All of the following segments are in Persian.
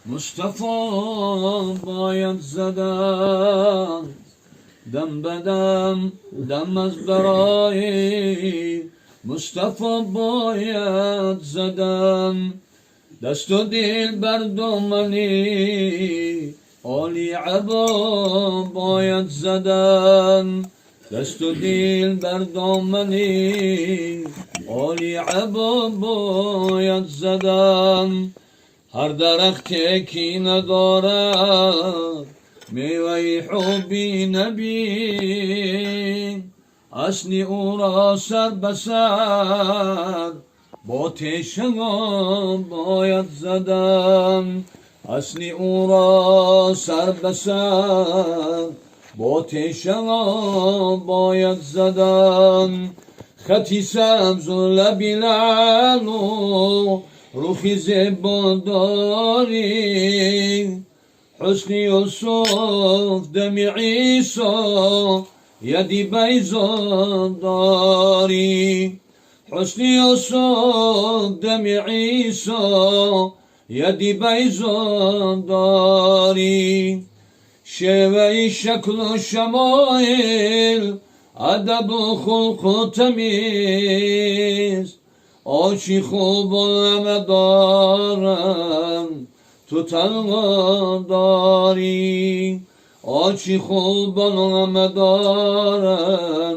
Mustafa bayat zadan dem bedem demez berayı Mustafa bayat zadan destu dil berdomani Ali aba bayat zadan destu dil berdomani Ali aba bayat zadan هر درخت کی ندارد میوه حبی نبی اصلی او را سر به سر با تشنگان باید زدن اصلی او را سر به سر با تشنگان باید زدن خطی سبز و لبی لعلو روحی زبان داری حسن یوسف دم عیسی یدی بیزان داری حسن یوسف دم عیسی یدی بیزان داری شیوه شکل و شمایل ادب و خلق و تمیز آنچی خوب همه دارم تو تنها داری آنچی خوب همه دارم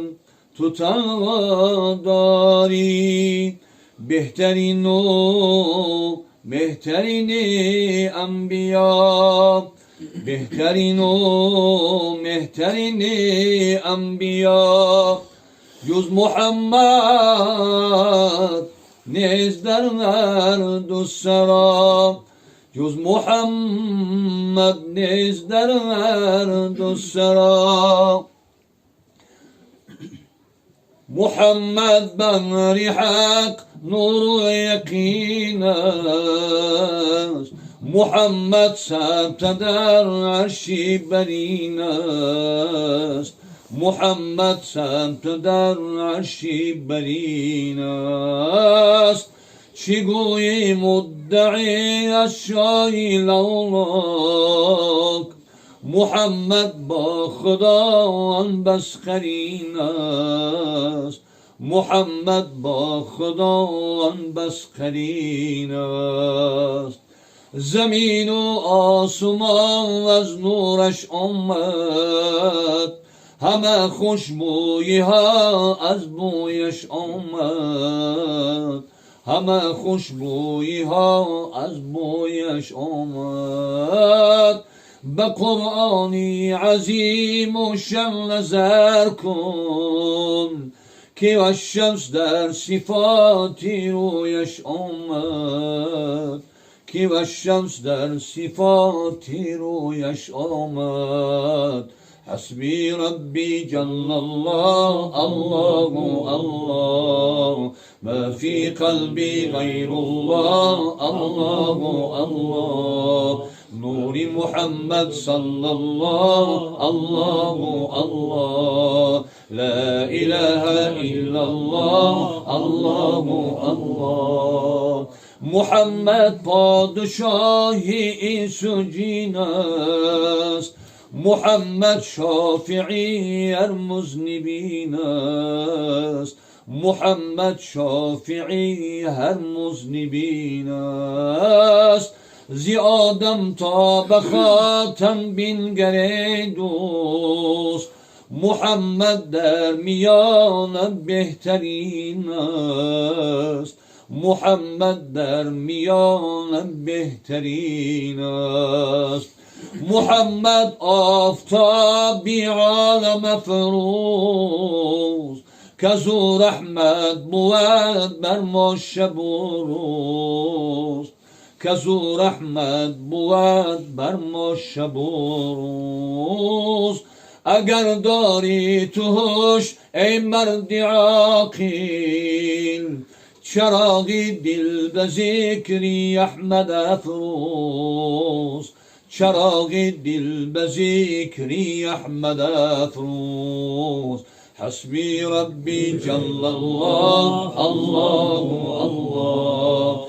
تو تنها داری بهترین و بهترین انبیا بهترین و بهترین انبیا جز محمد نیز در هر دو سرا جز محمد نیز در هر دو سرا محمد بر حق نور و یقین است محمد ثبت در عرشی برین است محمد ثبت در عرشی برین است چی گویی مدعی از شاهی لولاک محمد با خداوند بس قرین است محمد با خداوند بس قرین است زمین و آسمان از نورش آمد همه خوشبویی ها از بویش آمد همه خوشبویی ها از بویش آمد به قرآنی عظیم و شم نظر کن که الشمس در صفاتی رویش آمد که الشمس در صفاتی رویش آمد حسبي ربي جل الله الله الله ما في قلبي غير الله الله الله نور محمد صلى الله الله الله لا إله إلا الله الله الله محمد پادشاهی اینس و جین است محمد شافعی هر مذنبین است محمد شافعی هر مذنبین است زی آدم تا به خاتم بینگر دوست محمد در میان بهترین است محمد در میان بهترین است محمد آفتابی عالم فروز کزو رحمت بود بر ما شب و روز کزو رحمت بود بر ما شب و روز اگر داری تو هوش ای مرد عاقل چراغی دل به ذکری احمد افروز چراغ دل به ذکری احمد افروز حسبي ربي جل الله الله الله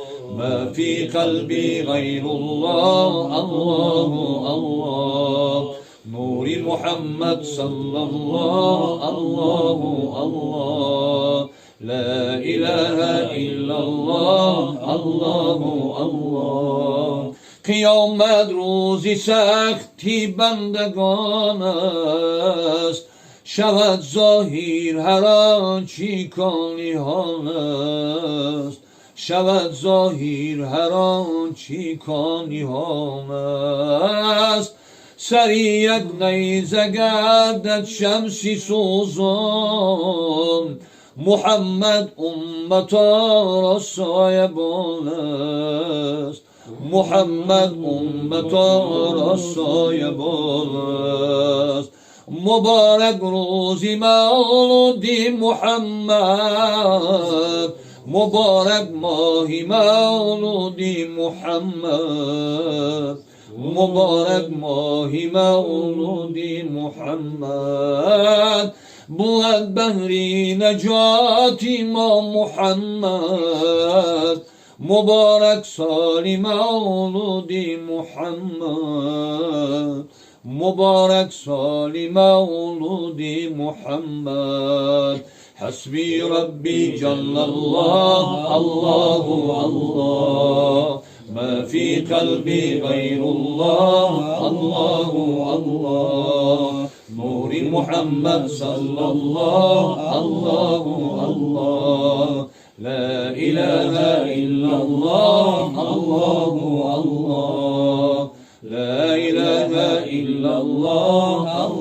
ما في قلبي غير الله الله الله نور محمد صلى الله الله الله لا إله إلا الله الله الله قیامت روزی سختی بندگان است شود ظاهر هر آنچه کانیان است شود ظاهر هر آنچه کانیان است سری یک نیزه گردد شمسی سوزان محمد امتا را سایبان است محمد امتا را سایبان است مبارک روزی مولودی محمد مبارک ماهی مولودی محمد مبارک ماهی مولودی محمد بود بحری نجاتی ما محمد مبارک سالی مولودی محمد مبارک سالی مولودی محمد حسبي ربي جل الله الله الله ما في قلبي غير الله الله الله نور محمد صلى الله الله الله لا إله إلا الله الله الله لا إله إلا الله